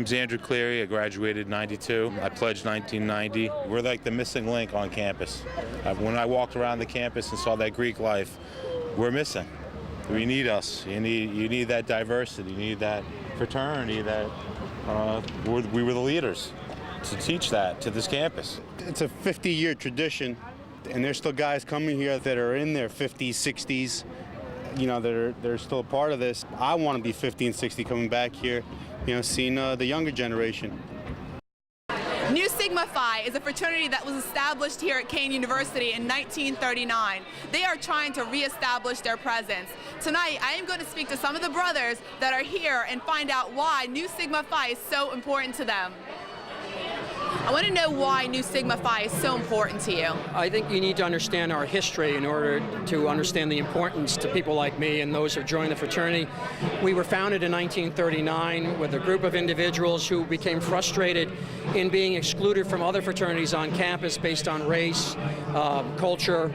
name's Andrew Cleary. I graduated in '92. I pledged 1990. We're like the missing link on campus. When I walked around the campus and saw that Greek life, we're missing. We need us. You need that diversity. You need that fraternity. That we were the leaders to teach that to this campus. It's a 50-year tradition, and there's still guys coming here that are in their 50s, 60s. You know, they're still a part of this. I want to be 50 and 60 coming back here, you know, seeing the younger generation. Nu Sigma Phi is a fraternity that was established here at Kean University in 1939. They are trying to reestablish their presence. Tonight, I am going to speak to some of the brothers that are here and find out why Nu Sigma Phi is so important to them. I want to know why Nu Sigma Phi is so important to you. I think you need to understand our history in order to understand the importance to people like me and those who joined the fraternity. We were founded in 1939 with a group of individuals who became frustrated in being excluded from other fraternities on campus based on race, culture,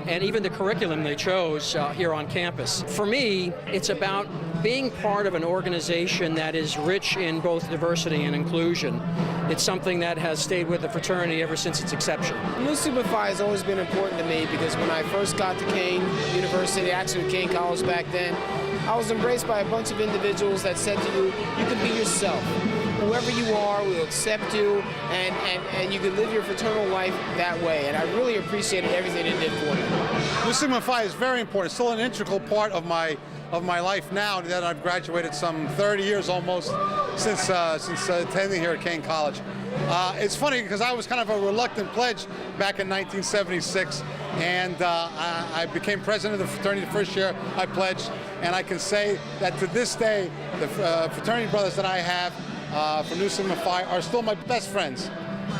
and even the curriculum they chose here on campus. For me, it's about being part of an organization that is rich in both diversity and inclusion. It's something that has stayed with the fraternity ever since its inception. Nu Sigma Phi has always been important to me because when I first got to Kean University, actually Kean College back then, I was embraced by a bunch of individuals that said to you, you can be yourself. Whoever you are, we'll accept you, and you can live your fraternal life that way. And I really appreciated everything it did for me. Nu Sigma Phi is very important. It's still an integral part of my life now that I've graduated some 30 years almost since attending here at Kean College. It's funny because I was kind of a reluctant pledge back in 1976, and I became president of the fraternity the first year I pledged, and I can say that to this day, the fraternity brothers that I have from Nu Sigma Phi are still my best friends,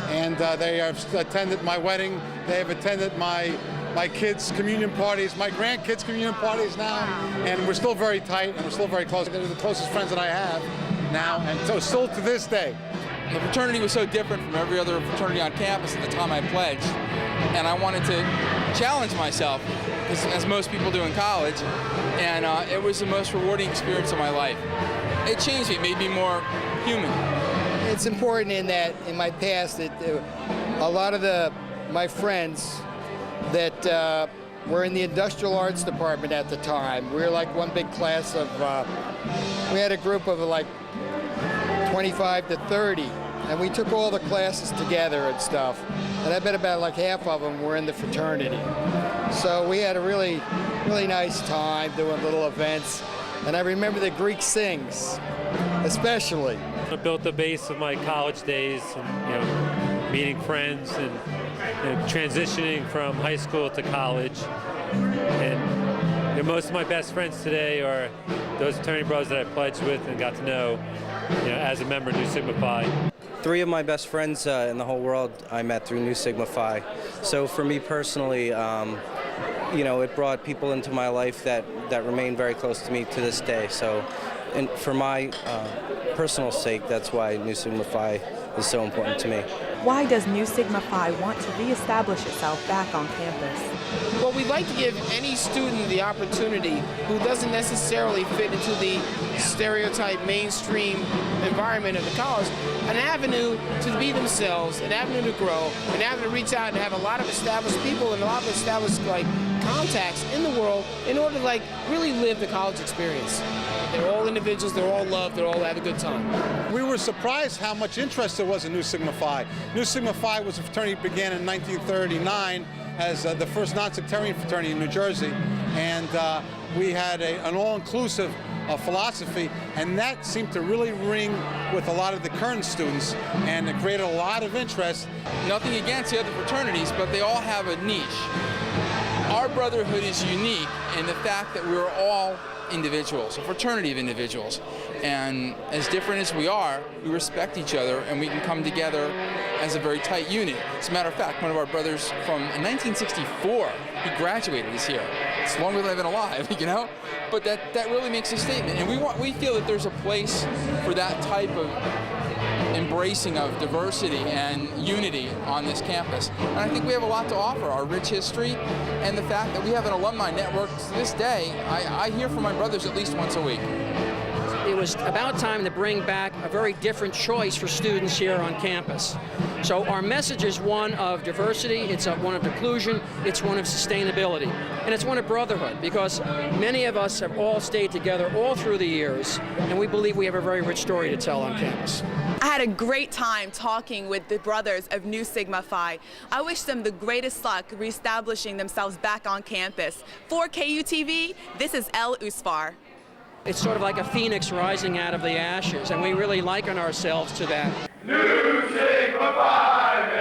and they have attended my wedding, they have attended my kids' communion parties, my grandkids' communion parties now, and we're still very tight and we're still very close. They're the closest friends that I have now, and so still to this day. The fraternity was so different from every other fraternity on campus at the time I pledged, and I wanted to challenge myself, as most people do in college, and it was the most rewarding experience of my life. It changed me, it made me more human. It's important in that, in my past, that a lot of my friends that were in the industrial arts department at the time. We were like one big class of, we had a group of like 25 to 30, and we took all the classes together and stuff. And I bet about like half of them were in the fraternity. So we had a really, really nice time doing little events. And I remember the Greek sings, especially. I built the base of my college days, and, meeting friends and transitioning from high school to college. And most of my best friends today are those fraternity brothers that I pledged with and got to know, as a member of Nu Sigma Phi. 3 of my best friends in the whole world I met through Nu Sigma Phi. So for me personally, it brought people into my life that remain very close to me to this day. So, and for my personal sake, that's why Nu Sigma Phi is so important to me. Why does Nu Sigma Phi want to reestablish itself back on campus? Well, we'd like to give any student the opportunity who doesn't necessarily fit into the stereotype mainstream environment of the college an avenue to be themselves, an avenue to grow, an avenue to reach out and have a lot of established people and a lot of established contacts in the world in order to really live the college experience. They're all individuals, they're all loved, they all have a good time. We were surprised how much interest there was in Nu Sigma Phi. Nu Sigma Phi was a fraternity that began in 1939 as the first non-sectarian fraternity in New Jersey, and we had an all-inclusive philosophy, and that seemed to really ring with a lot of the current students, and it created a lot of interest. Nothing against the other fraternities, but they all have a niche. Our brotherhood is unique in the fact that we're all individuals, a fraternity of individuals. And as different as we are, we respect each other and we can come together as a very tight unit. As a matter of fact, one of our brothers from 1964, he graduated this year. It's longer than I've been alive, But that really makes a statement. And we feel that there's a place for that type of embracing of diversity and unity on this campus. And I think we have a lot to offer, our rich history and the fact that we have an alumni network to this day. I hear from my brothers at least once a week. it was about time to bring back a very different choice for students here on campus. So our message is one of diversity, it's one of inclusion, it's one of sustainability, and it's one of brotherhood, because many of us have all stayed together all through the years, and we believe we have a very rich story to tell on campus. I had a great time talking with the brothers of Nu Sigma Phi. I wish them the greatest luck reestablishing themselves back on campus. For KUTV, this is El Usfar. It's sort of like a phoenix rising out of the ashes, and we really liken ourselves to that. Nu Sigma Phi!